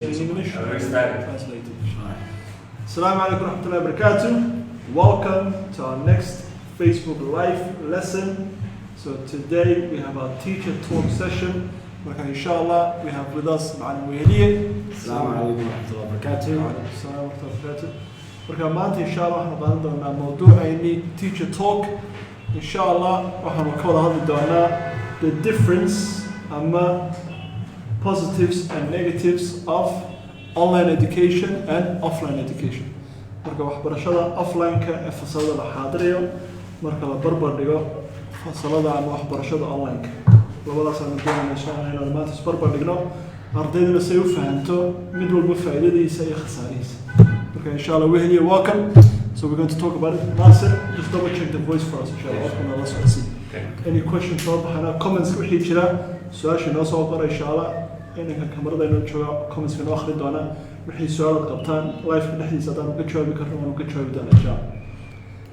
In English? Translated. Assalamu alaikum warahmatullahi wabarakatuh. Welcome to our next Facebook Live lesson. So today we have our teacher talk session. Inshallah, we have with us Macalin Weheliye. Assalamu alaikum warahmatullahi wabarakatuh. Assalamu alaikum warahmatullahi wabarakatuh. Inshallah, waxaan qaadan doonaa mawduucayni teacher talk. Inshallah, waxaan ka wada hadli doonaa the difference ama positives and negatives of online education and offline education. Marka waxbarashada offline-ka ee fasalada la xaadiriyo marka la barbar dhigo fasalada ama waxbarashada online-ka. Labadaas aan doonayna inaan maanta is barbar dhigno ardaydana si ay u fahanto mid walba faa'iidadiisa iyo khasaarihiisa. Marka inshallah Weheliye, welcome. So we're going to talk about it. Nasir, just double check the voice for us inshallah. Okay. Any questions soo baxana comments wixii jira su'aasha noo soo qora inshallah. إنك كاميرا دايما تشوف كومنتس في الآخر دونا وحين سؤال قبطان لايف نحدي سدان وكتشوف بكرنا وكتشوف دونا إن شاء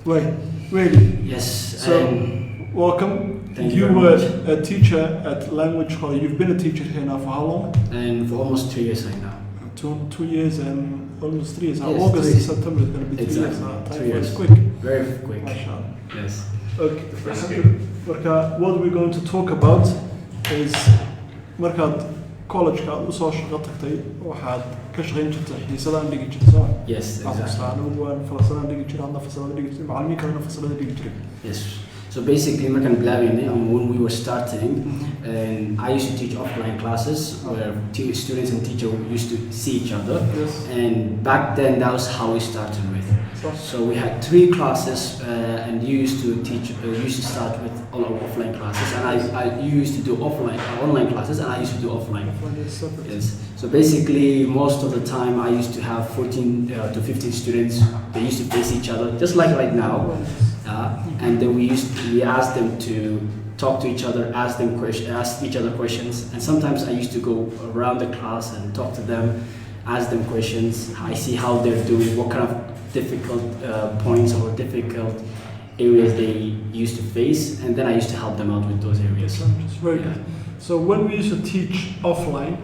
الله. Really? Yes. So welcome. Thank you you were very much. a teacher at Language College. You've been a teacher here now for how long? And for almost 2 years right now. Two years and almost 3 years. Yes, August 3. September is going to be 3 years. Exactly. 3 Time years. flies quick. Very quick. MashaAllah. Yes. Okay. That's good. What we're going to talk about is college ka usoo shaqo tagtay waxaad ka shaqeyn jirtay xiisadaan dhigi jirtay. Yes, exactly. fasalada dhigi jiray ama fasalada dhigi jiray macallimiin kalena fasalada dhigi jiray. Yes. So basically, when we were starting, and I used to teach offline classes where students and teachers used to see each other. Yes. And back then, that was how we started with. So we had 3 classes, and you used to teach. You used to start with all our offline classes, and you used to do online classes, and I used to do offline. Yes. So basically, most of the time, I used to have 14 to 15 students. They used to face each other, just like right now. And then we asked them to talk to each other, ask each other questions, and sometimes I used to go around the class and talk to them, ask them questions. I see how they're doing, what kind of difficult points or difficult areas they used to face, and then I used to help them out with those areas. Very good. So when we used to teach offline,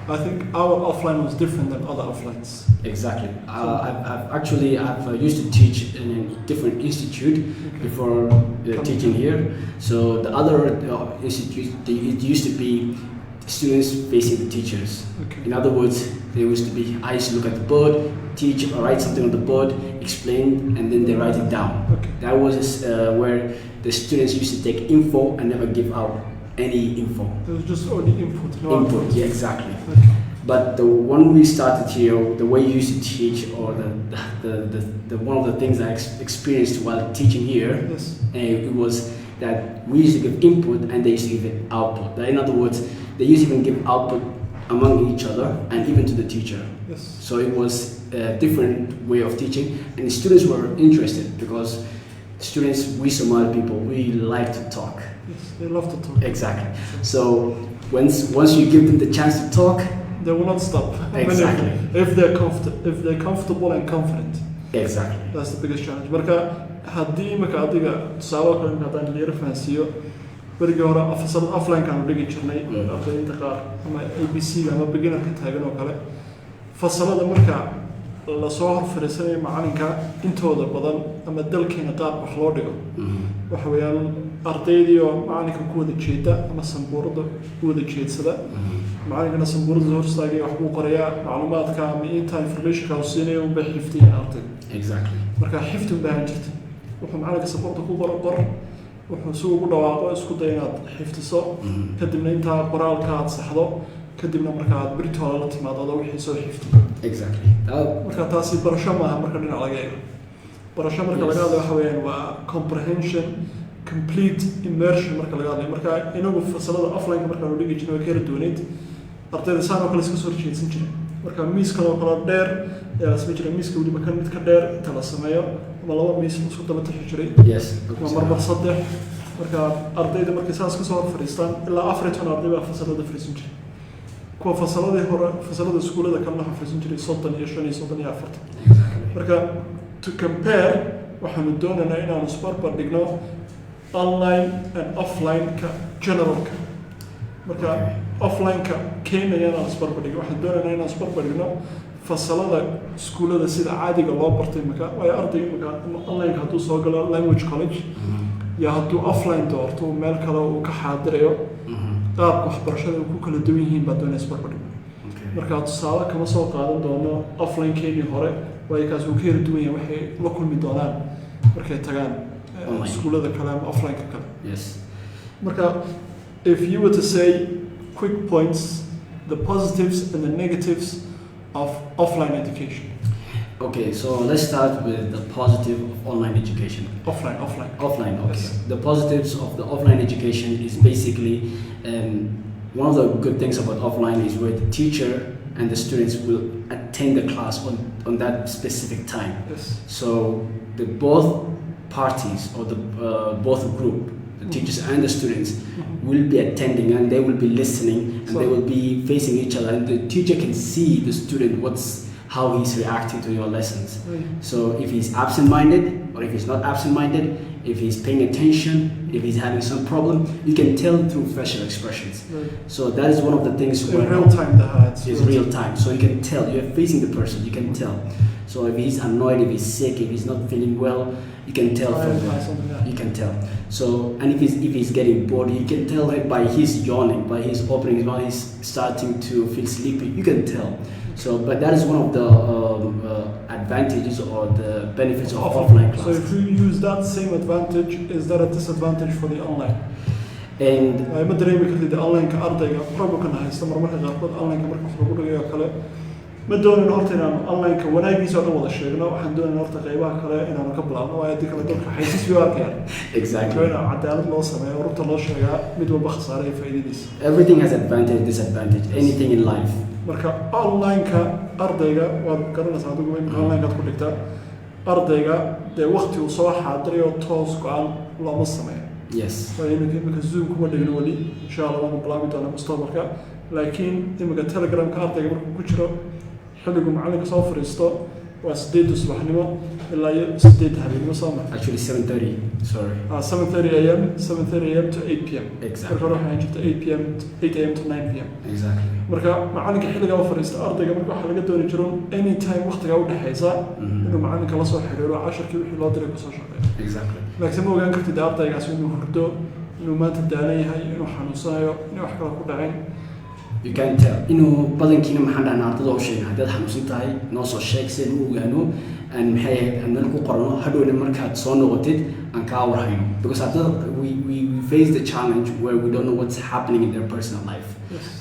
I think our offline was different than other offlines. Exactly. I've used to teach in a different institute before teaching here. So the other institute, it used to be students facing the teachers. Okay. In other words, I used to look at the board, teach or write something on the board, explain, and then they write it down. Okay. That was where the students used to take info and never give out any info. It was just only input. No Input, output. yeah, exactly. Okay. But the one we started here, the way you used to teach, or the one of the things I experienced while teaching here, Yes. it was that we used to give input and they used to give output. In other words, they used to even give output among each other and even to the teacher. Yes. So it was a different way of teaching, and the students were interested because students, we Somali people, we like to talk. Yes. They love to talk. Exactly. So once you give them the chance to talk, they will not stop. Exactly. If they're comfortable and confident. Exactly. That's the biggest challenge. Marka haddii marka adiga tusaale kale hadaan leeyahay fahansiyo berigi hore fasalada offline kan dhigi jirnay ardayda qaar ama ABC ama beginner ka taagan oo kale fasalada marka la soo hor fariisanay macalinka intooda badan ama dalkeena qaar wax loo dhigo waxa weeyaan ardaydii oo macalinka ku wada jeeda ama sambuurada ku wada jeedsada macalinkana sambuurada hor istaagay wax uu qorayaa macluumaadka ama inta information-ka uu siinayo uu bixi xifdiyaa ardayda. Exactly. Marka xifdi u baahan jirtay wuxuu macalinka sambuurada ku qor wuxuu si ugu dhawaaqo isku day inaad xifdiso kadibna inta qoraalka aad saxdo kadibna marka aad birtooda la timaado wixii soo xifdiyo. Exactly. Marka taasi barasho maaha marka dhinac laga eego. Barasho marka laga hadlayo waxa weeyaan waa comprehension, complete immersion marka laga hadlayo. Marka inagu fasalada offline marka loo dhigi jiray kala duwaneed ardayda saan oo kale iska soo jeedsan jiray. Marka miiska oo kala dheer ayaa isma jiray miiska waliba kan mid ka dheer inta la sameeyo ama laba miis isku daba taxi jiray. Yes. Marba saddex marka ardayda markay saas ka soo hor fariistaan ilaa 4 arday baa fasalada fariisan jiray. kuwa fasaladii hore fasalada iskuulada kalena xafiisan jiray 35 iyo 34. Marka to compare waxaanu doonaynaa inaanu isbarbar dhigno online and offline ka generalka. Marka offline-ka Kenya inaan isbarbardhigno waxaan doonaynaa inaan isbarbardhigno fasalada iskuulada sida caadiga loo bartay marka way ardayga marka online hadduu soo galo language college iyo hadduu offline doorto meel kale uu ka xaadirayo qaabka waxbarashada uu ku kala duwan yihiin baa doonaysa isbarbardhigno marka tusaale kama soo qaadan doono offline Kenya hore way kaas uu ka yar duwan yahay waxay la kulmi doonaan markay tagaan iskuulada kale ama offline-ka kale yes marka if you were to say quick points the positives and the negatives of offline education. Okay, so let's start with the positive of online education. Offline. Okay. Yes. The positives of the offline education is basically one of the good things about offline is where the teacher and the students will attend the class on that specific time. Yes. So the both parties or the both group, the teachers and the students, will be attending and they will be listening and they will be facing each other and the teacher can see the student how he's reacting to your lessons. So if he's absent-minded or if he's not absent-minded, if he's paying attention, if he's having some problem, you can tell through facial expressions. So that is one of the things in real time it's real time. So you can tell, you're facing the person, you can tell. So if he's annoyed, if he's sick, if he's not feeling well, you can tell from that. You can tell. So and if he's getting bored, you can tell by his yawning, by his opening, by his starting to feel sleepy. You can tell. So, but that is one of the advantages or the benefits of offline classes. So if you use that same advantage, is that a disadvantage for the online? And ما أدري يمكن the online كأرضي probably كنا هيستمر مرة غير online كمرة كفر بقول كله ما دون نورت إن online كوناي بيسوي هذا الشيء لا وحن دون نورت غيبها كله إن أنا قبل أنا ويدي كله دون حيث سواك يعني. Exactly. كنا عدالة الله سماه وربط الله شيء مدوا بخسارة في ديس. Everything has advantage, disadvantage. Anything in life. marka online-ka ardayga waad garanaysaa adigu in online-ka aad ku dhigtaa ardayga dee waqti uu soo xaadirayo toos go-aan looma sameeyo yes imika zoom kuma dhigno weli insha allah waanu bilaabi doonaa mustaqbalka laakiin imika telegramka ardayga markuu ku jiro xilligu macalinka soo fadhiisto waa 8 subaxnimo ilaa 8 habeenimo soo ma actually 7:30 sorry 7:30 a.m. 7:30 a.m. to 8 p.m. exactly marka waxaan jirta 8 p.m. 8 a.m. to 9 p.m. exactly marka macalinka xilliga uu fadhiisto ardayga marka waxa laga dooni jiro anytime waqtiga u dhaxaysa inuu macalinka la soo xiriiro casharkii wixii loo diray ku soo shaqeeyo exactly laakiin ma ogaan kartid ardaygaas inuu hurdo inuu maanta daalan yahay inuu xanuunsanayo inuu wax kale ku dhacin you can tell inuu badankiina maxaan dhahnaa ardada u sheegay haddaad xanuunsan tahay noo soo sheeg si aan u ogaano and maxay ahayd aan meel ku qorno hadhowna markaad soo noqotid aan kaa warhayno because ardada we face the challenge where we don't know what's happening in their personal life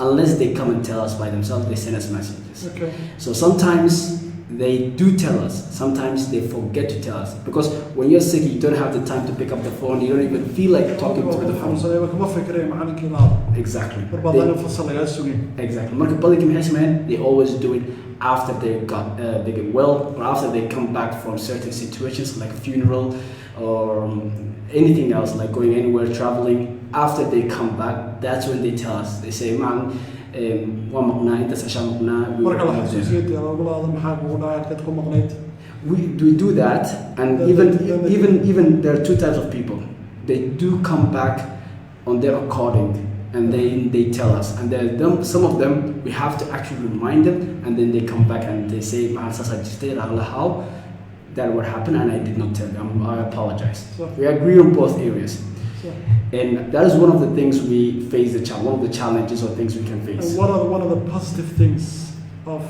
unless they come and tell us by themselves they send us messages so sometimes they do tell us sometimes they forget to tell us because when you're sick you don't have the time to pick up the phone you don't even feel like talking through the phone exactly exactly marka badanki maxay sameeyaan they always do it after they get well or after they come back from certain situations like a funeral or anything else like going anywhere traveling after they come back that's when they tell us they say man waa maqnaa intaas ashaa maqnaa we do that and even there are two types of people they do come back on their according and they tell us and some of them we have to actually remind them and then they come back and they say how that would happen and I did not tell them I apologize we agree on both areas and that is one of the things we face one of the challenges or things we can face. And what are one of the positive things of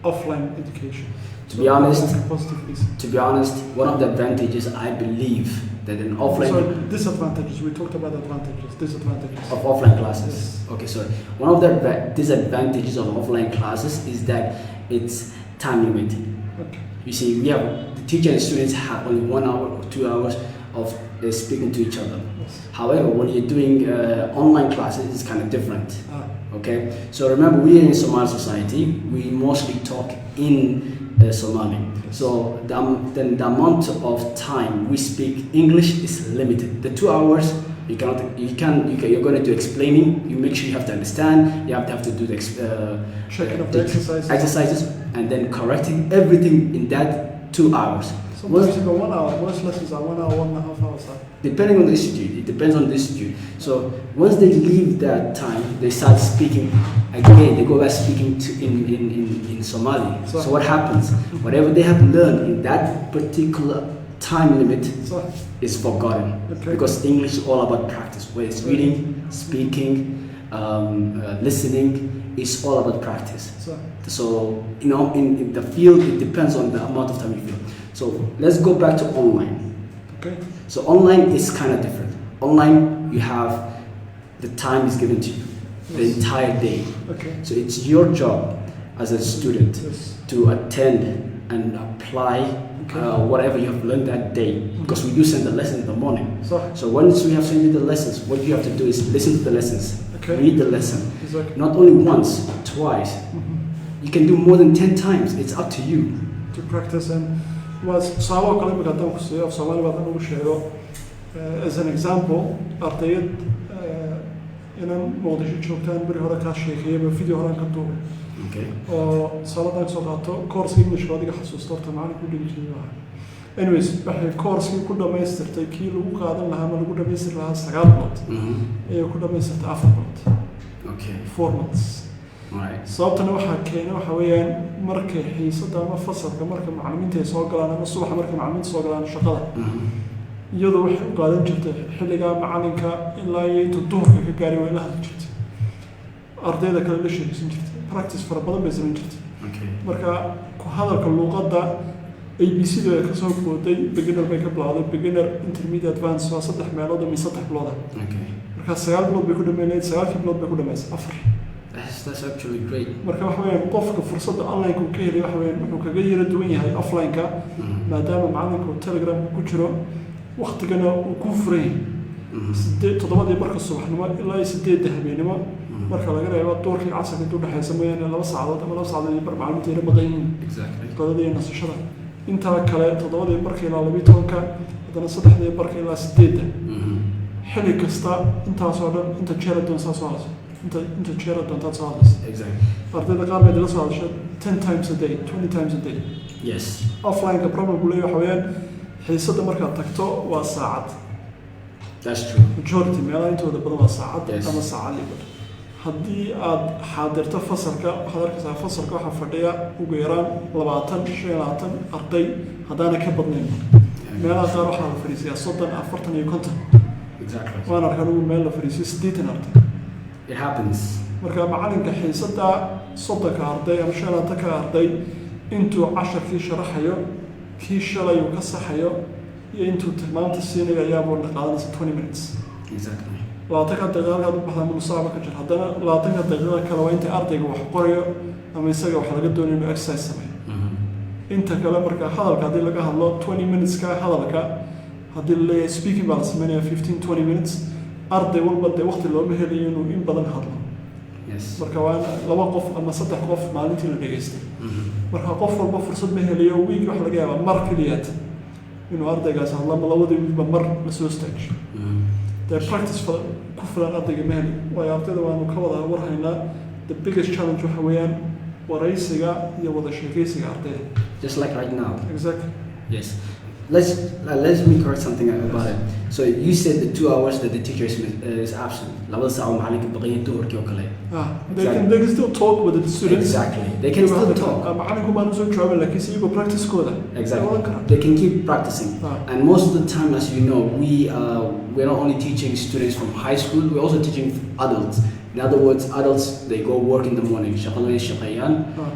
offline education? To be honest, one of the advantages I believe that an offline disadvantages. We talked about disadvantages of offline classes. Yes. Okay, sorry. One of the disadvantages of offline classes is that it's time limited. Okay. You see, the teacher and students have only 1 hour or 2 hours of speaking to each other. Yes. However, when you're doing online classes, it's kind of different. Okay, so remember, we are in Somali society. We mostly talk in Somali. So the amount of time we speak English is limited. The 2 hours you're going to do explaining. You make sure you have to understand. You have to do the checking of the exercises and then correcting everything in that 2 hours. Sometimes even 1 hour. Most lessons are 1 hour, 1.5 hours. Depending on the institute, it depends on the institute. So once they leave that time, they start speaking again. They go back speaking in Somali. So what happens? Whatever they have learned in that particular time limit is forgotten. Okay. Because English is all about practice. Where it's reading, speaking, listening, is all about practice. So you know, in the field, it depends on the amount of time you feel. So let's go back to online. Okay. So online is kind of different. Online, you have the time is given to you, the entire day. Okay. So it's your job as a student to attend and apply whatever you have learned that day. Because we do send the lesson in the morning. So once we have sent you the lessons, what you have to do is listen to the lessons, read the lesson. Not only once, twice. You can do more than 10 times. It's up to you. To practice and سواء كلام كاتم كسيا في سوالي بعدين وشيء as an example أرتيد إن موضوع شوكتان بري هذا كاشيخية بفيديو هذا كتوه. صلاة سوقاتو كورس إنجليش بعدين حسوس صارت معنا كل شيء. anyways بحي كورس كل ما يستر تكيلو وقاعد لها ما نقول ما يستر لها سجال بلد. كل ما يستر تأفر بلد. 4 months. sababtana waxaa keenay waxa weeyaan markay xiisada ama fasalka marka macallimiinta ay soo galaan ama subax marka macallimiinta soo galaan shaqada iyadoo waxay u qaadan jirtay xilliga macallinka ilaa iyo inta duhurka ka gaaray way la hadli jirtay ardayda kale la sheegaysan jirtay practice fara badan bay samayn jirtay marka ku hadalka luqadda ABC da ka soo kooday beginner bay ka bilowday beginner intermediate advanced waa 3 meelood ama 3 bilood marka 9 bilood bay ku dhameeyeen 9 bilood bay ku dhameeyeen 4 That's actually great. marka waxa weeyaan qofka fursadda online ku ka helay waxa weeyaan wuxuu kaga yara duwan yahay offline ka maadaama macallinku Telegram ku jiro waqtigana uu ku furay 7 marka subaxnimo ilaa 8 habeenimo marka laga reebo doorkii casarka intuu dhaxaysa mooyaane 2 saacadood ama 2 saacadood bar macallimiinta yara badan yihiin qodada iyo nasashada inta kale 7 markii ilaa 12 hadana 3 markii ilaa 8 xilli kasta intaas oo dhan inta jeer doon soo انت تشير don't touch all this. Exactly. أرتدي قارب يدرس على شيء 10 times a day 20 times a day. Yes. Offline كبرامج بقولي حوالين حيصة مركز تكتو وساعات. That's true. Majority ما أنتوا ده بدو ساعات أما ساعة اللي بد. هدي حاضرت فصل فصل حفردية وغيران لبعتن شيلاتن أرتي هذا كبرنين. ما أنا تروح على فريسيا صدق أفرتني يكونتن. Exactly. وأنا ركنوا مال فريسيا سديتن أرتي. It happens. marka macallinka xiisada sodonka arday ama shanaadka arday intuu 10 kii sharaxayo kii shalay uu ka saxayo iyo intuu tilmaanta siinayo ayaa buu qaadanaysa 20 minutes. Exactly. labaatan daqiiqo aad u baxda musaaba ka jir haddana 20 daqiiqo kale waa inta ardayga wax qorayo ama isaga wax laga doonayo inuu exercise sameeyo. inta kale marka hadalka hadii laga hadlo 20 minutes ka hadalka hadii la speaking baa la sameeyaa 15-20 minutes arday walba de waqti loo mahelayo inuu in badan hadlo. Yes. marka waa 2 qof ama 3 qof maalintii la dhageystay. marka qof walba fursad ma helayo week wax laga yaabaa mar kaliyaad inuu ardaygaas hadlo ma labada wiilba mar la soo istaajiyo. The practice ku filan ardayga ma heli waa ardayda waanu ka wada warhaynaa the biggest challenge waxa weeyaan waraysiga iyo wada sheekaysiga ardayda. Just like right now. Exactly. Yes. Let me correct something about it. So you said the 2 hours that the teacher is absent. They can still talk with the students. Exactly. They can still talk. Exactly. They can keep practicing. And most of the time, as you know, we're not only teaching students from high school, we're also teaching adults. In other words, adults, they go work in the morning,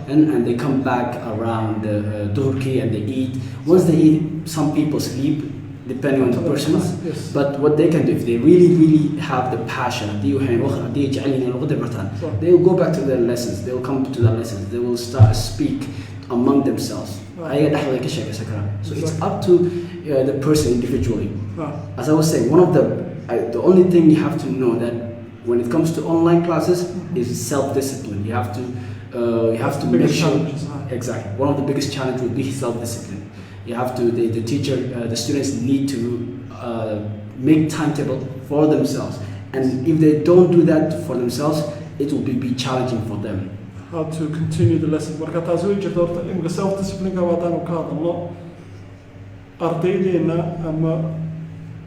and they come back around Turkey and they eat. Once they eat, some people sleep, depending on the persons. Yes. But what they can do, if they really have the passion, they will go back to their lessons. They will come to their lessons. They will start to speak among themselves. So it's up to the person individually. As I was saying, the only thing you have to know that when it comes to online classes is self-discipline. You have to make sure. Exactly. One of the biggest challenges would be self-discipline. You have to, the teacher, the students need to make timetable for themselves. And if they don't do that for themselves, it will be challenging for them. How to continue the lesson. Marka taas way jirto horta in self-discipline ka wadaan ka hadalno ardaydeena ama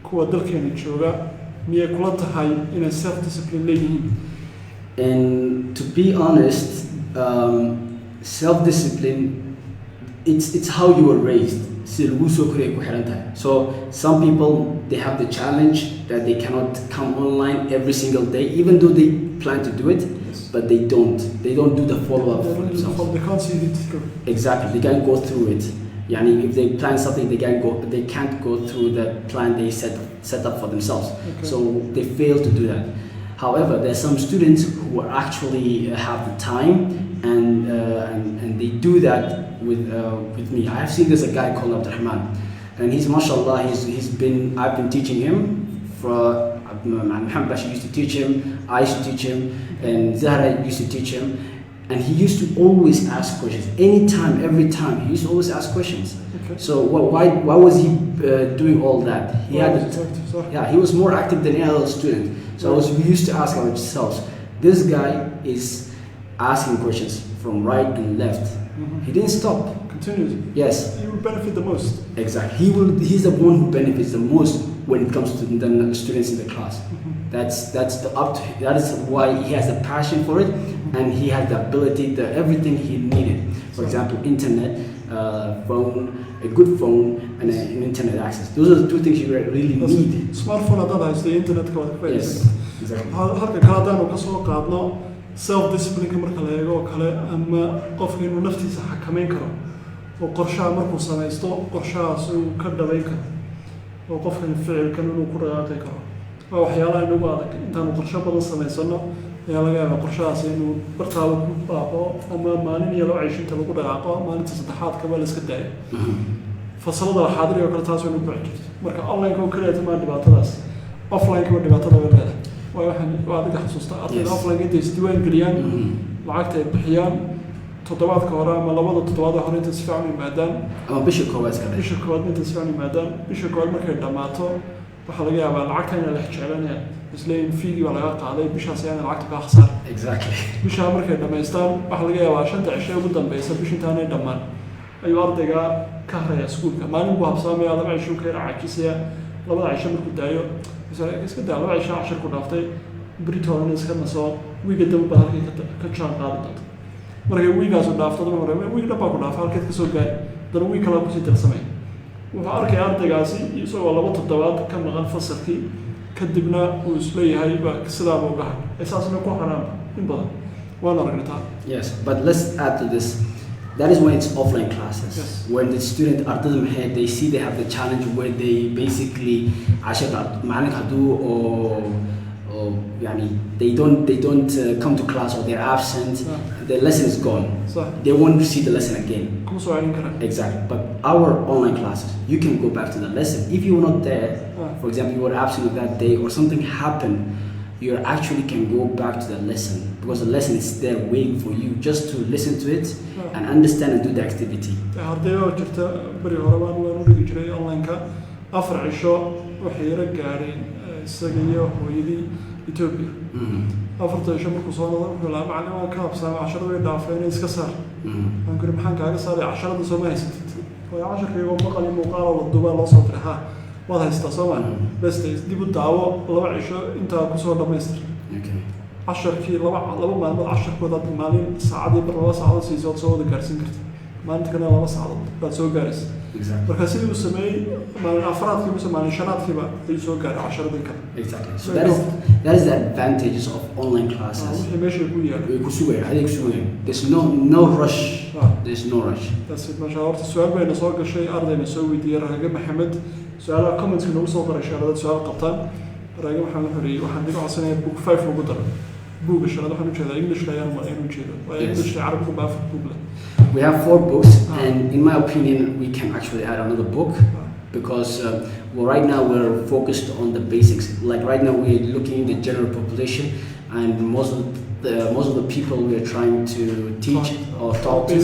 kuwa dalkeena jooga miyay kula tahay inay self discipline leeyihiin? And to be honest, self discipline, it's how you were raised. So some people, they have the challenge that they cannot come online every single day, even though they plan to do it, but they don't do the follow-up for themselves. They can't see it through. Exactly, they can't go through it. Yani if they plan something, they can't go through the plan they set up for themselves. Okay. So they fail to do that. However, there are some students who actually have the time and they do that with me. I have seen there's a guy called Abdurrahman, and he's mashallah. I've been teaching him for. Muhammad Bashir used to teach him. I used to teach him, and Zahra used to teach him. And he used to always ask questions. Anytime, every time, he used to always ask questions. Okay. So why was he doing all that? He was more active than any other student. So we used to ask ourselves, this guy is asking questions from right and left. Mm-hmm. He didn't stop. Continued. Yes. He will benefit the most. Exactly. He's the one who benefits the most when it comes to the students in the class. Mm-hmm. That is why he has the passion for it, and he has the ability, everything he needed. For example, internet, phone, a good phone, and an internet access. Those are the two things you really need. Smartphone has the internet. Yes, exactly. Self-discipline marka la eego kale ama qofku inuu naftiisa xakameyn karo oo qorshaha markuu samaysto qorshahaas uu ka dhabayn karo oo qofkan ficilkan inuu ku dhaqaaqi karo waa waxyaalaha inagu adag intaanu qorshe badan samaysano ayaa laga yaabaa qorshahaas inuu bartaada ku baaqo ama maalin iyo laba cisho inta lagu dhaqaaqo maalinta saddexaad kaba la iska daayo fasalada la xaadiriyo kale taas way u bixi jirto marka online-ka oo kaliya ma dhibaatadaas offline-ka waa dhibaatada way leedahay وهذا حسوسته أطلع أفضل جدا يستوين قليان لعقته بحيان تطبعات كهراء ما لبض تطبعات هرين تسفعني معدن بيش الكواد كذا بيش الكواد من تسفعني معدن بيش الكواد مركز دماته وحلاقيه على العقد هنا اللي حكي علينا بس لين فيديو ولا عقد عليه بيش هسيان العقد بأخسر exactly بيش مركز دم يستان وحلاقيه عشان تعيشه قدام بيس بيش تاني دمان أيوة أرضك كهراء يسكون كمان نبغى بسامي هذا ما يشوف كير عكسية لبض عيشه مركز دايو iska daa laba cisho cashar ku dhaaftay Britain iska naso wiiga dab bahalkii ka jaan qaadi doonto markay wiigaas u dhaafto wiig dhab ku dhaafay halkeed ka soo gaay dan wiig kala ku sii darsamay wuxuu arkay ardaygaasi isagoo laba toddobaad ka maqan fasalkii kadibna uu isleeyahay ba sidaa buu gahay asaasna ku xaraam in badan waan aragnaa. Yes, but let's add to this. That is when it's offline classes. Yes. When the student ardayda maxay they see they have the challenge where they basically عشان معلن هدو or يعني they don't come to class or they're absent. The lesson is gone. They won't see the lesson again. Exactly. But our online classes, you can go back to the lesson. If you were not there, for example, you were absent on that day or something happened, you actually can go back to the lesson because the lesson is there waiting for you just to listen to it and understand and do the activity. Ethiopia. After the Shamu Kusona, the Lama Cups, I'm sure we laugh and it's Kassar. I'm going to hang Kassar, I shall so nice. I should go Macalin Mahdi do loss of the ha. What has the summer? Best is Dibutao, Lavisha, into Kusona Master. Okay. Asher Ki Lava, Asher Kodat Malin, Saadi, Bros, is also the Garsin. Mantakana was salad, but so guys. Exactly. Because he was a man, Afrat, he was a man, Shanat Hiba, he so got Asher. Exactly. So that is the advantages of online classes. There's no rush. There's no rush. That's it. Mashallah. السؤال بين صاغ الشيء أرضي نسوي دي رجع محمد سؤال كومنتس كنا وصل رشاد سؤال قبطان رجع محمد حري وحنا نقول عصنا بوك 5 وقدر بوك الشرط وحنا نشيله إنجليش لا يرمى إنه نشيله وإنجليش عربي بقى في بوكله. We have 4 books, and in my opinion, we can actually add another book because right now we're focused on the basics. Like right now, we're looking at the general population, and most of the people we are trying to teach or talk to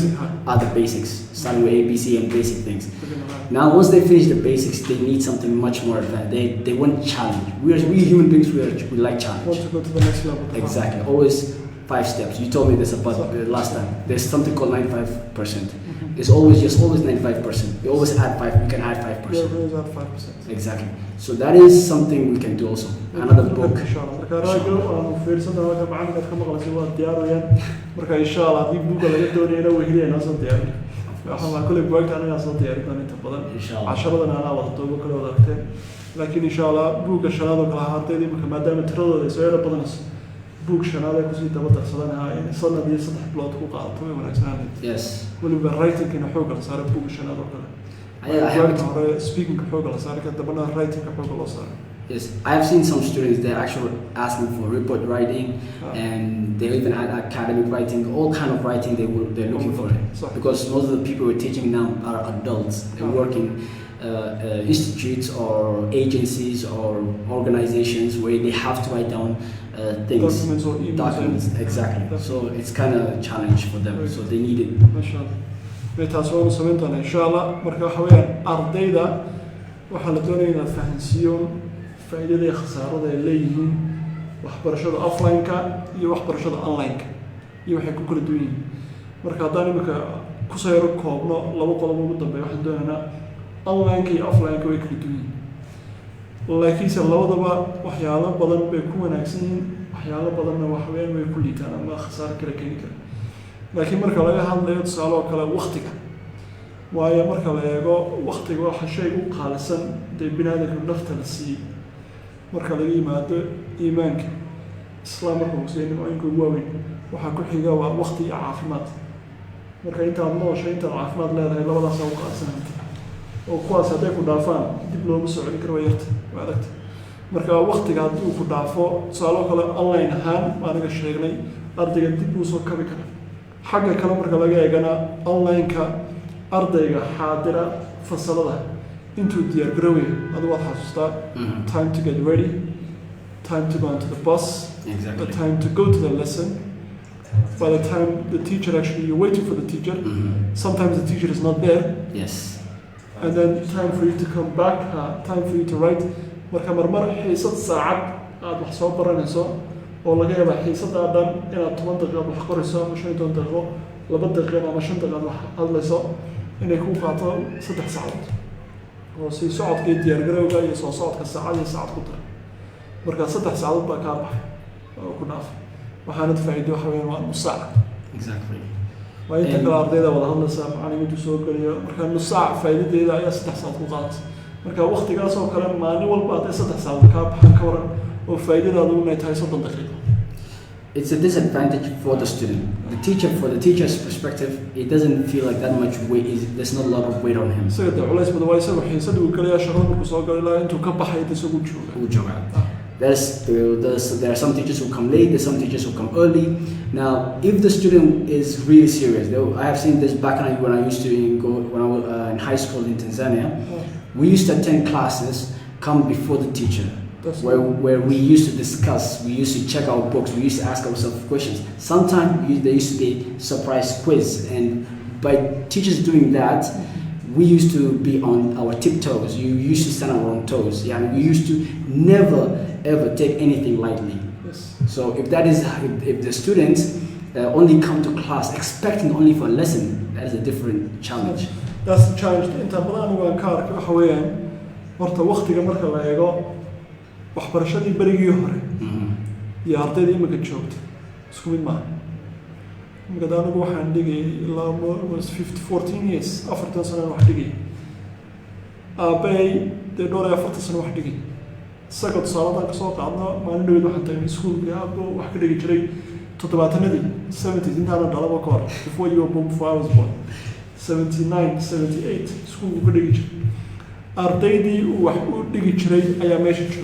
are the basics, starting with ABC and basic things. Now, once they finish the basics, they need something much more advanced. They want challenge. We human beings, we like challenge. Want to go to the next level. Exactly. Always 5 steps. You told me this about last time. There's something called 95%. It's always 95%. We always add 5. We can add 5%. Yeah, we always add 5%. Exactly. So that is something we can do also. Another book. لكن إن شاء الله بوك الشناد وكلها هارتيدي ما دام تردد سوينا بدنس بوك الشناد كوسي تبغى تحصلنا يعني صرنا دي سطح بلاد كوقع طوي ونكسرنا. Yes. واللي بالرايتنج كنا حوق صار بوك الشناد وكذا. I have speaking حوق صار كده بنا رايتنج حوق صار. Yes, I have seen some students they're actually asking for report writing, and they even add academic writing, all kind of writing they're looking for it. Because most of the people we're teaching now are adults. They work in institutes or agencies or organizations where they have to write down things. Documents, exactly. So it's kind of a challenge for them. So they need it. بيتاسون سمنتنا إن شاء الله مركب حوالي أرضيدا وحلتوني فهنسيون فائدة خسارة الليل وحبرشة أوفلاين كا يوحبرشة أونلاين كا يوحكوا كل الدنيا مركب داني مك كسير كوبنا لو قلبوا مدة بيوحد دونا أونلاين كي أوفلاين كا ويكل الدنيا لكن سلوا ضبا وحيالا بدن بيكون أكسين وحيالا بدن وحوين ويكل تانا ما خسارة كلا كينكا لكن مركب لا يهان لا يتصالوا كلا وقتك وهي مركب لا يجوا وقتك واحد شيء قالسن ده بنادك النفط السي مركب لا يماد إيمانك إسلام الحسين وإنك جوابين وحكوا حجوا وقتي عافمات مركب أنت الله شيء أنت عافمات لا لا ولا سوق أسنان وقاس هذاك ودافع دبلوم سعودي كرويرت وعدت مركب وقتك هذا ودافع صالوا كلا الله ينهان ما نقدر شيء أرضك دبلوم سوق كبير حاجة كلام مركب لا جانا أونلاين كا أرضية حاضرة فصلها into the growing otherwise start time to get ready, time to go into the bus, exactly. The time to go to the lesson. By the time the teacher actually you're waiting for the teacher, sometimes the teacher is not there. Yes. And then time for you to come back, time for you to write. مركب مرمر حيصة ساعات قاعد محسوب برا نسوا والله جاي بحيصة دام إلى 8 دقيقة بحقر يسوا مش 8 دقيقة لبد دقيقة مش 10 دقيقة هذا يسوا إنه يكون قاطع 6 ساعات. وسي ساعات كده يرجعوا جاي يسوا ساعات كساعات ساعات كتر. مركز 6 ساعات بكاربح وكنا وحنت فايدة حوالي نص ساعة. Exactly. وأنت كالأرض إذا ولا هم نسام يعني متى سوق كليه مركز نص ساعة فايدة إذا يا 6 ساعات وقات. مركز وقت جالسوا كلام ماني والبعض 6 ساعات كاربح كورن وفايدة هذا ما يتهاي 6 دقيقة. It's a disadvantage for the student. For the teacher's perspective, it doesn't feel like that much weight. There's not a lot of weight on him. سيد عليس بدو يسوي حين صدق كليه شغلهم كسوق لا أنتوا كبح يتسوقوا There are some teachers who come late. There's some teachers who come early. Now, if the student is really serious, I have seen this back when I used to when I was in high school in Tanzania. We used to attend classes, come before the teacher. Where we used to discuss, we used to check our books, we used to ask ourselves questions. Sometimes there used to be surprise quiz, and by teachers doing that, we used to be on our tiptoes. You used to stand on our own toes. Yeah, we used to never ever take anything lightly. Yes. So if the students only come to class expecting only for a lesson, that is a different challenge. That's the challenge. أنت بدأنا وانكارك وحويان مرت وقتك مركب لا يجوا وحبرشتي بريجي يهري يا أرتدي ما كنت شوفت سكوين ما مقدار نقول حندقي لا was 14 years أفرت سنة وحدقي أبي تدور أفرت سنة وحدقي سقط صارت كسوق عنا ما ندري واحد تاني سكول بيابو وحكي لي جري تطبعت ندي 70 أنت أنا ضربة كار before you were born before I was born 79 78 سكول وكذا جري أرتدي وحدقي جري أيام ماشي شوي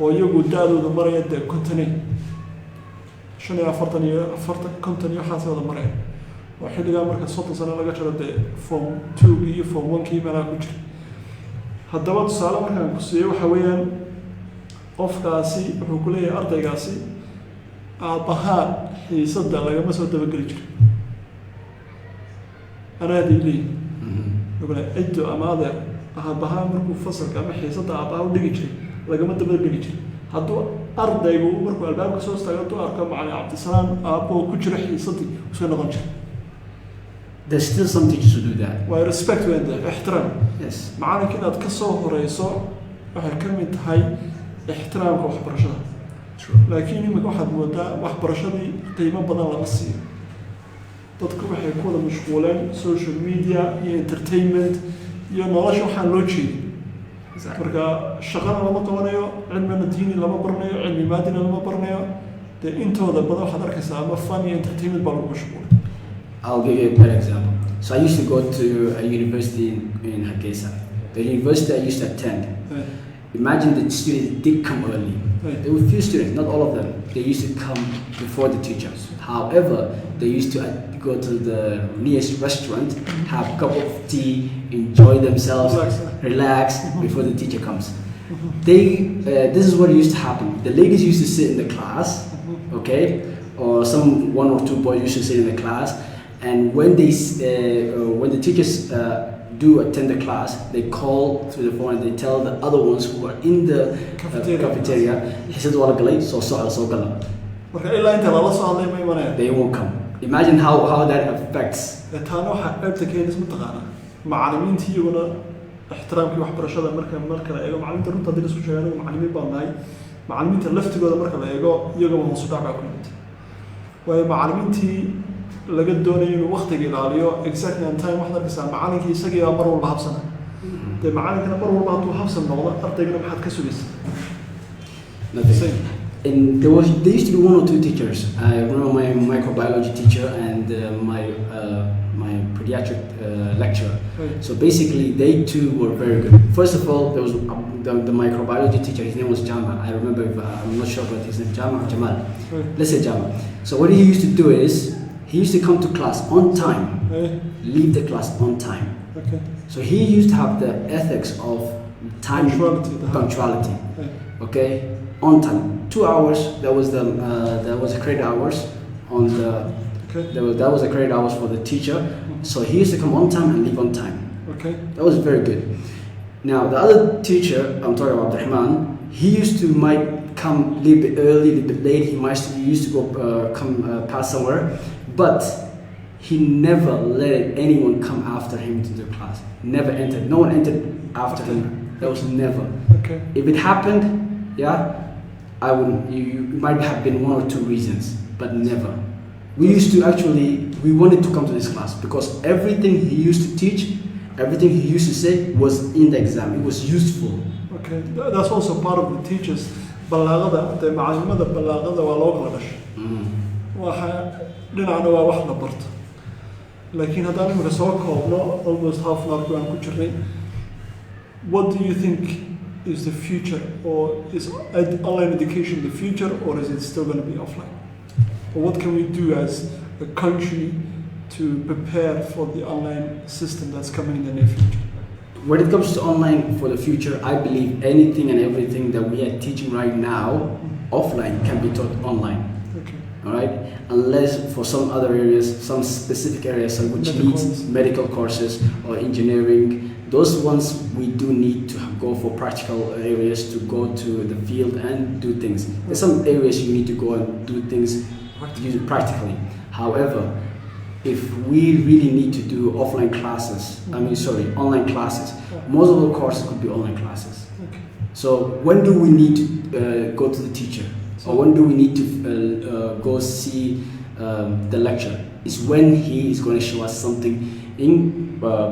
ويجوا دادو دمرة يد كنتني شنو أفرتني كنتني حاسة هذا مرة وحين جاء مركز صوت سنة لقى شرد فوم 2 بي فوم 1 كي ملا كوجر هذا وقت سالم كان كسيه وحويان أوف قاسي وكلية أرض قاسي بحار يصدق لقى ما صدق بقريج أنا هذي لي يقول أجدو أماذا بحار مركو فصل كم يصدق بحار ودقيج لقى ما تبدأ بقريج هذا ardaygu markuu albaabka soo istaago intuu arko macalin cabdisalaam aabbo ku jira xiisadii soo noqon jiray. There's still some teachers who do that. Waa respect weyn ixtiraam. Yes. Macalinka inaad ka soo horeyso waxay ka mid tahay ixtiraamka waxbarashada. True. Laakiin imika waxaad moodaa waxbarashadii qiimo badan lama siiyo. Dadku waxay ku wada mashquuleen social media iyo entertainment iyo nolosha waxaan loo jeedin. Marka shaqana lama qabanayo, cilmina diini lama baranayo, cilmi maadina lama baranayo. Dee intooda badan waxaad arkaysaa ama fun iyo entertainment baa lagu mashquulay. I'll give you a better example. So I used to go to a university in Hargeisa. The university I used to attend. Imagine the students did come early. There were few students, not all of them. They used to come before the teachers. However, they used to go to the nearest restaurant, have a cup of tea, enjoy themselves, relax before the teacher comes. This is what used to happen. The ladies used to sit in the class, okay, or one or two boys used to sit in the class, and when the teachers do attend the class, they call to the phone and they tell the other ones who are in the cafeteria, they won't come. Imagine how that affects. احترامك وحبرشة مركا لا إيجو معلمين ترون تدرس وشغالين ومعلمين باناي معلمين تلفت جوده مركا لا إيجو من صداع كونت ومعلمين تي لقد دوني وقت جلاليو exactly on time واحد كسر معلم كي سجى مرة ولا حبسنا ده معلم كنا مرة ولا تو حبسنا والله أرتجنا بحد كسوليس. And there used to be one or two teachers. I remember my microbiology teacher and my pediatric lecturer. Right. So basically, they too were very good. First of all, there was the microbiology teacher. His name was Jama. I remember. I'm not sure about his name. Jama or Jamal. Right. Let's say Jama. So what he used to do is he used to come to class on time, leave the class on time. Okay. So he used to have the ethics of time punctuality. Right. Okay. On time, 2 hours. That was the credit hours on the. Okay. That was the credit hours for the teacher. So he used to come on time and leave on time. Okay. That was very good. Now the other teacher, I'm talking about Rahman. He might come a little bit early, a little bit late. He used to go pass somewhere, but he never let anyone come after him to the class. Never entered. No one entered after him. That was never. Okay. If it happened, yeah. I wouldn't. You might have been one or two reasons, but never. We wanted to come to this class because everything he used to teach, everything he used to say was in the exam. It was useful. Okay, that's also part of the teachers. بلاغة ده معلمة ده بلاغة ده ولا وقلش. لنا waa wax la barto. لكن هذا أنا مسوق هو almost half an hour كمان كشرين. What do you think is the future, or is online education the future, or is it still going to be offline? Or what can we do as a country to prepare for the online system that's coming in the near future? When it comes to online for the future, I believe anything and everything that we are teaching right now, offline can be taught online. Okay. All right, unless for some other areas, some specific areas which needs medical courses or engineering, those ones we do need to go for practical areas, to go to the field and do things. There's some areas you need to go and do things practically. However, if we really need to do offline classes, online classes, most of the courses could be online classes. Okay. So when do we need to go to the teacher? Or when do we need to go see the lecturer? Is when he is going to show us something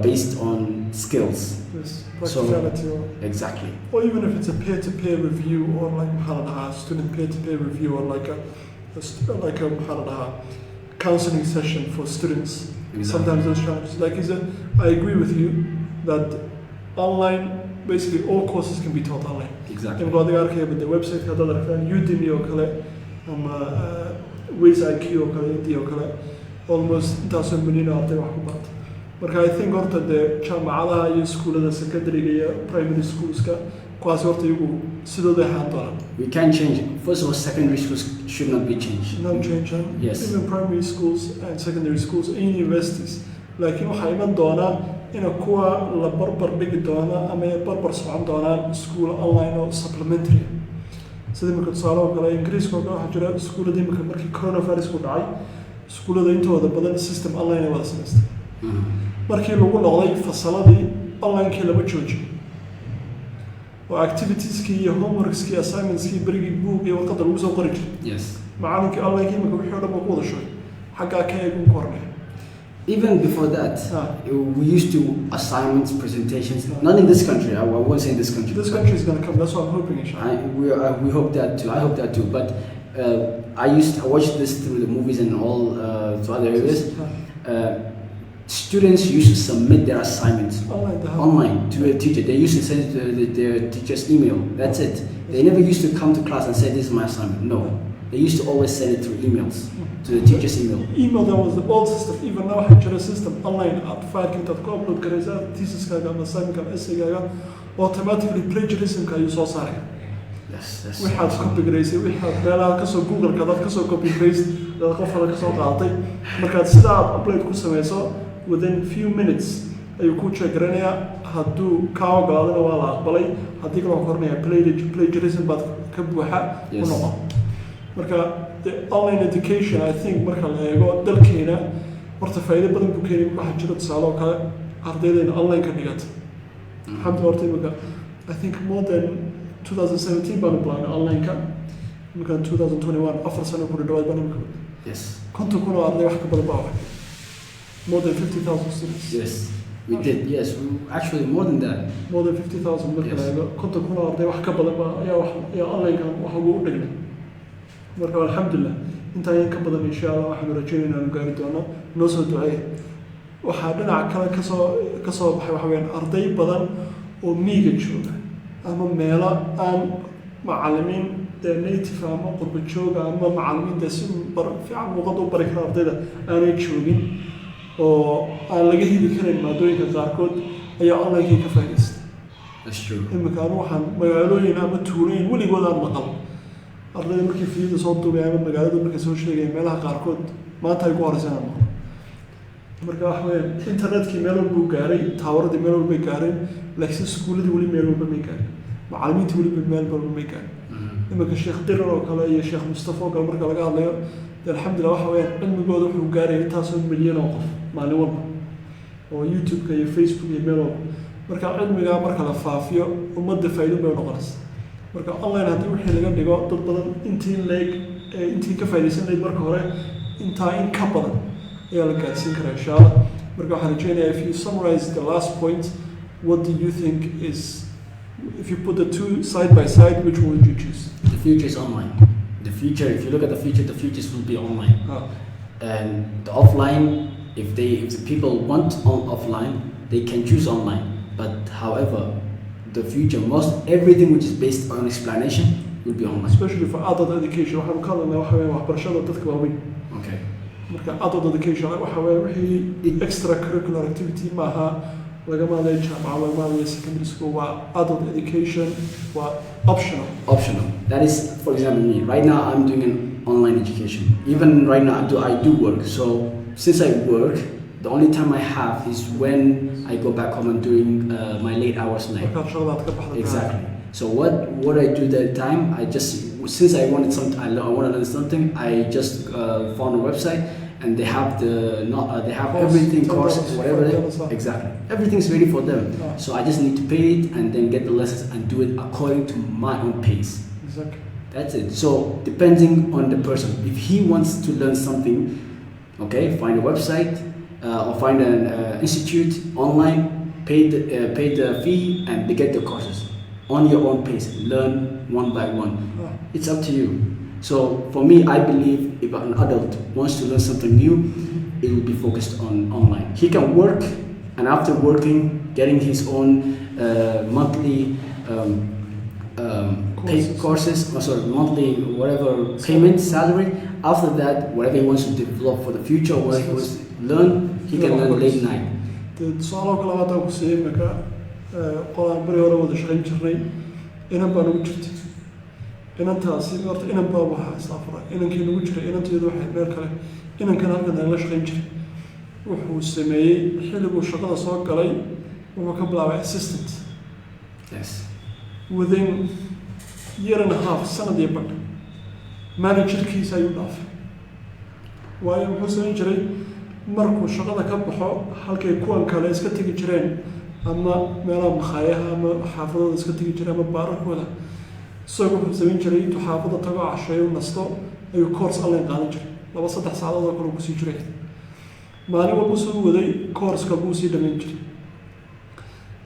based on skills. Yes, practicality. So, exactly. Or even if it's a peer-to-peer review, or like student peer-to-peer review, or like a counseling session for students. Exactly. Sometimes those challenges. I agree with you that online, basically all courses can be taught online. Exactly. But the website Udemy or Wiz IQ or almost doesn't mean after what. But I think also the Chamala school and the secondary primary schools we can change it. First of all, secondary schools should not be changed. No change. Yes. Even primary schools and secondary schools and universities. Like in a core la barbar big dona, I mean barbar swan dona school online or supplementary. sidii marka tusaale oo kale ingiriiska oo kale waxaa jira iskuullada imika markii coronavirus ku dhacay iskuullada intooda badan system online ay wada samaystay markii lagu noqday fasaladii online-kii lama joojin oo activitieskii iyo homeworkskii assignmentskii berigii buug iyo warqadda lagu soo qori jiray macallinkii online-kii imika wixii oo dhan baa ku wada shugay xaggaa ka eegun kornay. Even before that, we used to assignments, presentations. Not in this country. I won't say in this country. This country is going to come. That's what I'm hoping, inshallah. We hope that too. I hope that too. But I watched this through the movies and all to other areas. Students used to submit their assignments online to a teacher. They used to send it to their teacher's email. That's it. They never used to come to class and say, "This is my assignment." No. They used to always send it through emails. To the teacher's email. Email, that was the old system. Even now, I a system online. File can upload thesis assignment essay automatically plagiarism you saw sorry. Yes. We have copy paste. We have Google copy paste. The upload within few minutes. You could check had to cow garden while plagiarism, but the online education, I think, marka la eego dalkeena horta faa'iido badan buu keenay waxa jira tusaale oo kale ardayda in online ka dhigata. Alhamdulillah, I think more than 2017 baan plan online ka. Marka 2021 afar sano ku dhawaad baan imika. Yes. Konto kuna arday wax ka badan baa wax. More than 50,000 students. Yes. We did. Yes, actually more than that. More than 50,000 marka la eego konto kuna arday wax ka badan baa ayaa online ka wax ugu dhignay. marka alxamdulillah inta ay ka badan insha Allah waxaan rajaynaynaa inaan gaari doono noo soo duceey waxa dhinaca kale ka soo baxay waxa weeyaan arday badan oo miiga jooga ama meelo aan macallimiin native ama qurba jooga ama macallimiin si fiican luqad u bari kara ardayda aanay joogin oo aan laga heli karin maadooyinka qaarkood ayaa online ka faa'iideystay. That's true. imika waxaan magaalooyin ama tuulooyin weligood aan maqal ardayda markii fiidda soo duubay ama magaalada markay soo sheegay meelaha qaarkood maanta ay ku horeysaan marka wax weyn internetkii meel walba uu gaaray taawaradii meel walba ay gaareen laakiin iskuuladii weli meel walba ma gaarin macallimiintii weli meel walba ma gaarin imika sheekh dirar oo kale iyo sheekh mustafa oo kale marka laga hadlayo alxamdulillah waxa weyn cilmigooda wuxuu gaaray intaasoo milyan oo qof maalin walba oo youtube-ka iyo facebook iyo meel walba marka cilmigaa marka la faafiyo ummadda faa'iido bay noqonaysaa marka online haddii wixii laga dhigo dad badan intii ka faa'iidaysan lahayd marka hore intaa in ka badan ayaa la gaarsiin karaa insha Allah marka waxaan rajaynayaa if you summarize the last point what do you think is if you put the two side by side which one would you choose? The future is online. The future, if you look at the future will be online. And the offline, if the people want offline, they can choose online. But however, the future, everything which is based on explanation will be online. Especially for adult education. waxaan ka hadlaynaa waxa weeye waxbarashada dadka waaweyn. Okay. Marka adult education waxa weeye wixii extracurricular activity maaha lagama hadlayo jaamacad lagama hadlayo secondary school waa adult education waa optional. That is, for example, me. Right now I'm doing an online education. Even right now I do work. So since I work, the only time I have is when I go back home and doing my late hours night. Exactly. So what I do that time, since I want to learn something, I just found a website and they have everything, courses, whatever. Exactly. Everything's ready for them. So I just need to pay it and then get the lessons and do it according to my own pace. Exactly. That's it. So depending on the person, if he wants to learn something, okay, find a website. Or find an institute online, pay the fee, and they get the courses on your own pace. Learn one by one. It's up to you. So for me, I believe if an adult wants to learn something new, it will be focused on online. He can work, and after working, getting his own monthly monthly whatever payment salary. After that, whatever he wants to develop for the future, whatever he wants to learn, he can learn late night. Tusaale kale hadda ku siiyay marka qolaan bari hore wada shaqayn jirnay inan baan ugu jirtay inantaasi horta inan baa waxa isafray inankii ugu jiray inanteedu waxay meel kale inankan halkan la shaqayn jiray wuxuu sameeyay xilligu shaqada soo galay wuxuu ka bilaabay assistant. Yes. Within year and a half sanad iyo badh managerkiisa ayuu dhaafay waayo muxuu samayn jiray markuu shaqada ka baxo halkay kuwan kale iska tegi jireen ama meelaha makhayaha ama xaafadooda iska tegi jireen ama baarakooda isagoo wuxuu samayn jiray intuu xaafada tago casheeyo nasto ayuu course online qaadan jiray 2-3 saacadood oo kale uu kusii jiray maalin walba soo waday course-ka buu sii dhamayn jiray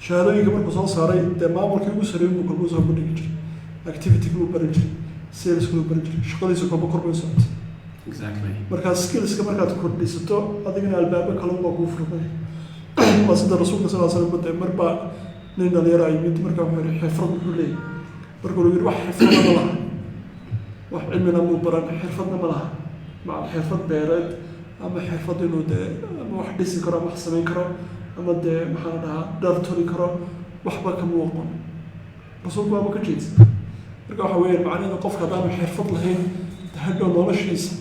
shahaadooyinka markuu soo saaray dee maamulkii ugu sareeyay buu kolkuu soo bandhigi jiray activity buu baran jiray sales buu baran jiray shaqadiisa kolba kor bay socotay exactly markaa skillska markaad kordhisato adigana albaabo kale baa kuu furmay waa sida rasuulka sal ll slam badee mar baa nin dhalinyaro ay yimid markaa wuxuu yihi xirfad wuxuu leeyahay markuu yidhi wax xirfadna ma laha wax cilmina muu baran xirfadna ma laha maca xirfad beereed ama xirfad inuu dee ama wax dhisi karo ama wax samayn karo ama dee maxaa la dhahaa dhar toli karo waxba kama aqoon rasuulku waaba ka jeedsa marka waxa weeyaan macnaheedu qofka haddaanu xirfad lahayn hadhow noloshiisa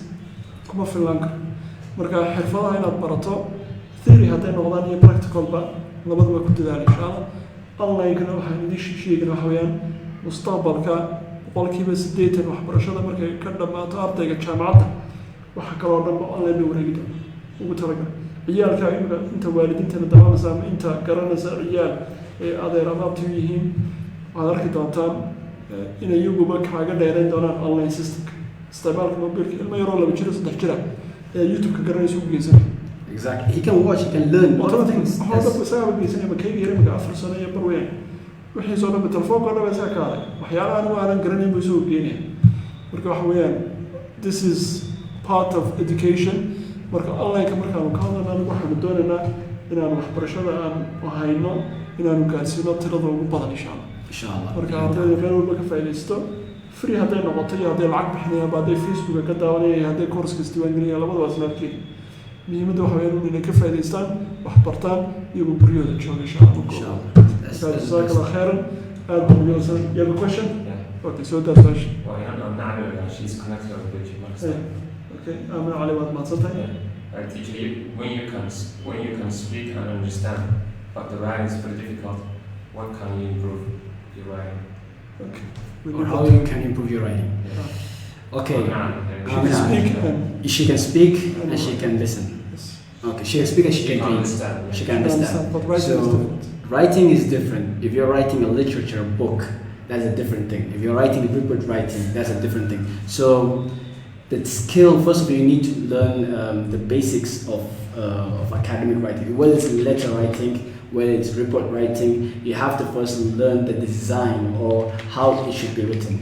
kuma filan karo marka xirfadaha inaad barato theory hadday noqdaan iyo practicalba labaduba ku dadaal insha allah online-kana waxaan idin sheegana waxa weeyaan mustaqbalka 80% waxbarashada markay ka dhammaato ardayga jaamacadda waxa kaloo dhanba online la wareegi doona ugu talagal ciyaalka inta waalidiintana daawanaysa ama inta garanaysa ciyaal ee adeer ama abti u yihiin waxaad arki doontaan inay iyaguba kaaga dheerayn doonaan online systemka isticmaalka mobilka ilmo yaroo 2 jir 3 jira ee youtube-ka garanaysa ugu geysanaya exactly he can watch he can learn a lot of things dadku isagaa geysanaya makayga yara maka 4 sano iyo bar weyn wixii soo dhanba telefoonka dhanba isaga kaaday waxyaalaha anigu aanan garanayn buu soo geenaya marka waxa weeyaan this is part of education marka online-ka markaanu ka hadlayna anigu waxaanu doonaynaa inaanu waxbarashada aan hayno inaanu gaarsiino tirada ugu badan insha allah marka ardayda meel walba ka faa'iidaysto free hadday noqoto iyo hadday lacag bixinayaan hadday facebooka ka daawanayaan hadday course-ka isdiiwaangelinayaan labada waa isnaadkeeda muhiimadda waxa weeyaan inay ka faa'iidaystaan wax bartaan iyagoo guryahooda jooga insha allah جزاك الله خيرا. You have a question? Yeah. Okay, so that's question. Well, I'm not aware she's connected with you. Okay, I'm not aware what Matsata. Teacher, when you can speak and understand, but the writing is very difficult. What can you improve your writing? Okay. Or how you can improve your writing? Yeah. Okay. She can speak and she can listen. Yes. Okay, she can speak and she can read. She can understand. But writing is different. Writing is different. If you're writing a literature book, that's a different thing. If you're writing report writing, that's a different thing. So the skill, first of all, you need to learn the basics of academic writing. Whether it's letter writing, whether it's report writing, you have to first learn the design or how it should be written.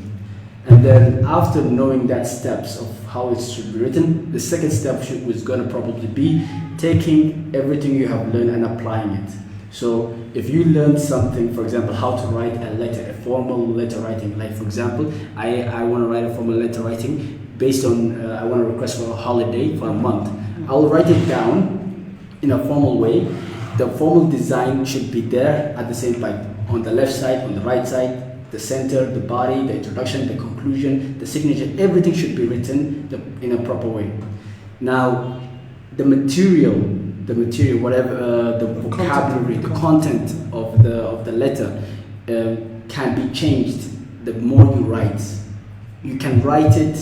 And then after knowing that steps of how it should be written, the second step was going to probably be taking everything you have learned and applying it. So if you learn something, for example, how to write a letter, a formal letter writing, like for example, I want to write a formal letter writing based on, I want to request for a holiday for a month. I'll write it down in a formal way. The formal design should be there at the same time, on the left side, on the right side, the center, the body, the introduction, the conclusion, the signature, everything should be written in a proper way. Now, the material, whatever the vocabulary, the content of the letter can be changed the more you write. You can write it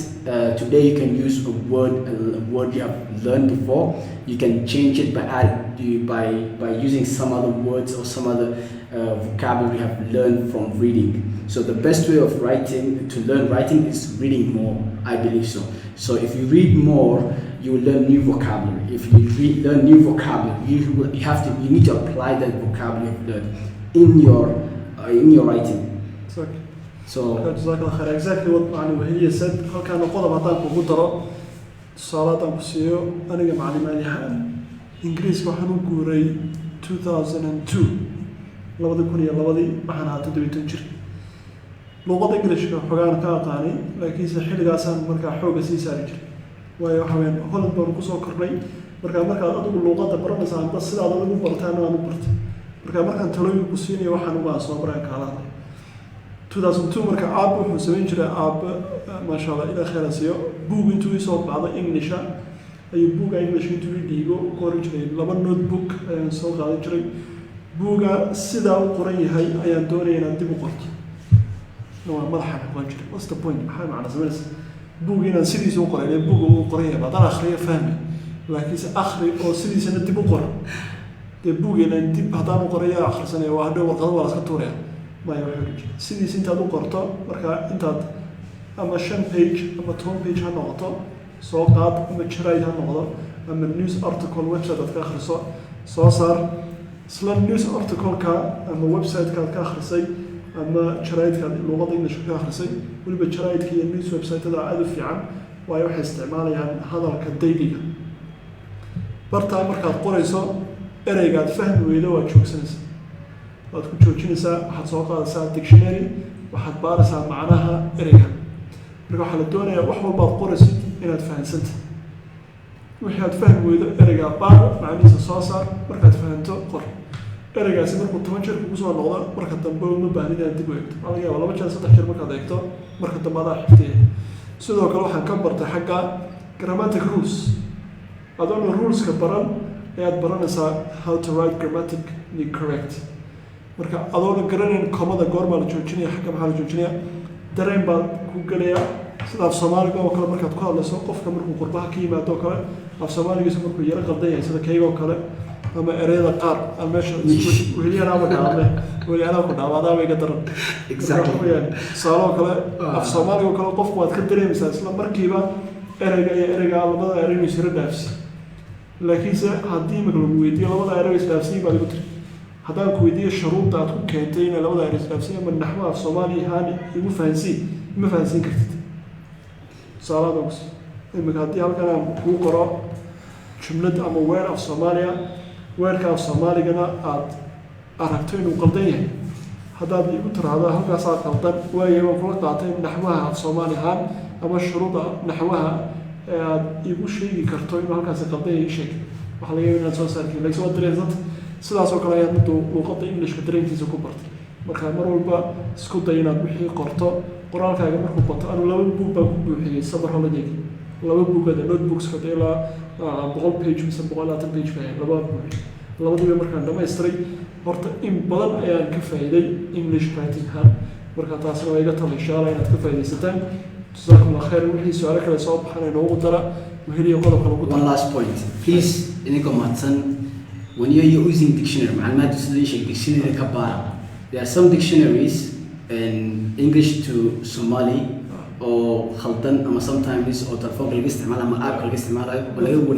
today. You can use a word you have learned before. You can change it by using some other words or some other vocabulary you have learned from reading. So the best way of to learn writing is reading more. I believe so. So if you read more, you will learn new vocabulary. If you learn new vocabulary, you need to apply that vocabulary you've learned in your writing. Exactly. So exactly what Mahdi Weheliye said. How can I follow Madan Kugutaro? Salat and Pusio, Aniga Mahdi Macalin. English Mahanu Gurey 2002. Lawadi Kuria Lawadi Mahana to do it in Chile. Local English Hogan Katani, like he's a Hiligasan Marka Hogasi Sarich. Waayo waxa weyn Holland baan ku soo kornay marka adigu luqadda baranaysaa bas sida aad ugu bartaan aan u bartay marka markaan talooyin ku siinayo waxaan uga soo baran kaalada 2002 marka aab wuxuu sameyn jiray aab ma sha Allah ila khayraasiyo book intuu soo baxday English ayuu book English intuu dhiigo qorin jiray laba notebook ayaan soo qaadan jiray booga sida uu qoran yahay ayaan doonayaa inaad dib u qorto نوع ملحق وجري what's the point محل معنا زميلس بوجينا سيدي سوق قرية بوجو قرية بعد آخرية فهمي لكن آخري أو سيدي سنة تبو قرا بوجينا تب هذا قرية آخر سنة واحدة وقضى ولا سكتوريا ما يوحش سيدي سنة تبو قرطة مركا أنت أما شن page أما تون page هالنقطة سوقات أما شرايد هالنقطة أما news article website كآخر صار سلام news article كا أما website كآخر شيء أما شرايد كان اللغة دي نشوف آخر شيء واللي بشرايد كي النيوز ويب سايت هذا عادي في عام ويوحي استعماله يعني هذا كديدي برتا مركز قريصة إريجات فهم ويدا وتشوف سنس وتكون تشوف سنسا حتسوق ساعة ديكشنري وحتبارسها معناها إريجا مركز حال الدنيا وحول بعض قريصة إنها تفهم سنت وحيد فهم ويدا إريجا بار مع ميزة صاصر مركز فهمته قر eraygaasi markuu 10 jeer kugu soo noqdo marka dambe uma baahnid inaad dib u eegto adiga waa laba jeer saddex jeer markaad eegto marka dambe aad xigtay sidoo kale waxaan ka bartay xagga grammatic rules adoon ruleska baran ayaad baranaysaa how to write grammatically correct marka adoon garanin komada goorma la joojinayo xagga maxaa la joojinayaa dareen baad ku galaya sida af Soomaaliga oo kale markaad ku hadlayso qofka markuu qurbaha ka yimaado oo kale af Soomaaligiisa markuu yara qaldan yahay sida kayga oo kale أما أريد قار المشهد وهي أنا بقى وهي أنا كنا بعدها بيقدر exactly صاروا كلا أفصامات وكلا قف واتكدرين مثلا سلام مركبة أرجع على مدى أريد يصير نفسي لكن إذا هدي مقلوب ويدي على مدى أريد يصير نفسي بعد كتير هذا كويدي الشروط تاعتكم كنتين على مدى أريد يصير نفسي من نحو أفصامالي هاني يمفانسي كرتت صاروا بس إما هدي على كلام هو قراء جملة أما وين أفصاماليا weerka Soomaaliga aad aragto inuu qaldan yahay hadaad igu tiraahdo halkaas aad qaldan waayo waan kula qaatay naxwaha Soomaalihan ama shuruuda naxwaha aad igu sheegi karto inuu halkaas qaldan yahay sheeg waxa laga yaabaa inaad soo saartay laakiin soo dareensat sidaas oo kale ayaad luqadda Englishka dareenkiisa ku bartay marka mar walba isku day inaad wixii qorto qoraalkaaga markuu bato anu laba buug baan ku buuxiyay sabar holiday laba buugada notebooks ka ilaa 100 page mise 120 page ka laba buug labadiiba markaan dhammaystiray horta in badan ayaan ka faa'iiday English writing han marka taasna way iga tahay insha Allah inaad ka faa'iidaysataan jazakumullahu khairan wixii su'aalo kale soo baxay inoo dara weheliye qodobka lagu daro one last point please iniga mahadsan when you're using dictionary macluumaad sida dictionary ka baara there are some dictionaries in English to Somali or خلطن أما sometimes or telephone كل جست عمله أما app كل جست عمله ولا هو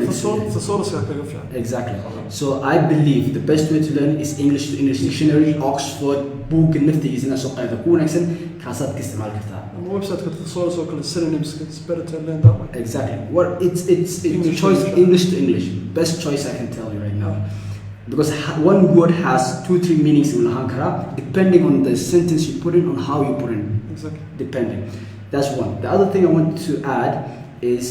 exactly so I believe the best way to learn is English to English dictionary Oxford book النفتي إذا نسوق هذا كون أحسن كاسات كاستعمال كتاب website كتصور كل synonyms it's better to learn that way exactly what it's choice English to English best choice I can tell you right now because one word has 2-3 meanings in Lahankara depending on the sentence you put in on how you put in exactly depending. That's one. The other thing I want to add is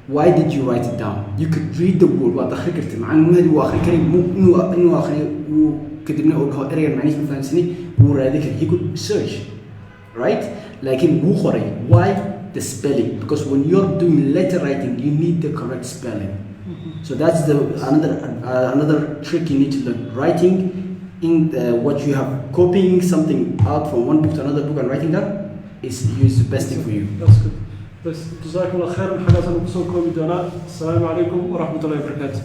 why did you write it down? You could read the word وتخرجت مع إنه هذا هو آخر كلام مو إنه آخر وكتبنا أقول هو أريد معنيه مثلاً سني هو رأيك he could search right لكن مو خري why the spelling because when you're doing letter writing you need the correct spelling so that's the another trick you need to learn writing in what you have copying something out from one book to another book and writing that is the best thing for you. That's good. بس جزاكم الله خير حاجة أنا بسوق كومي دانا السلام عليكم ورحمة الله وبركاته.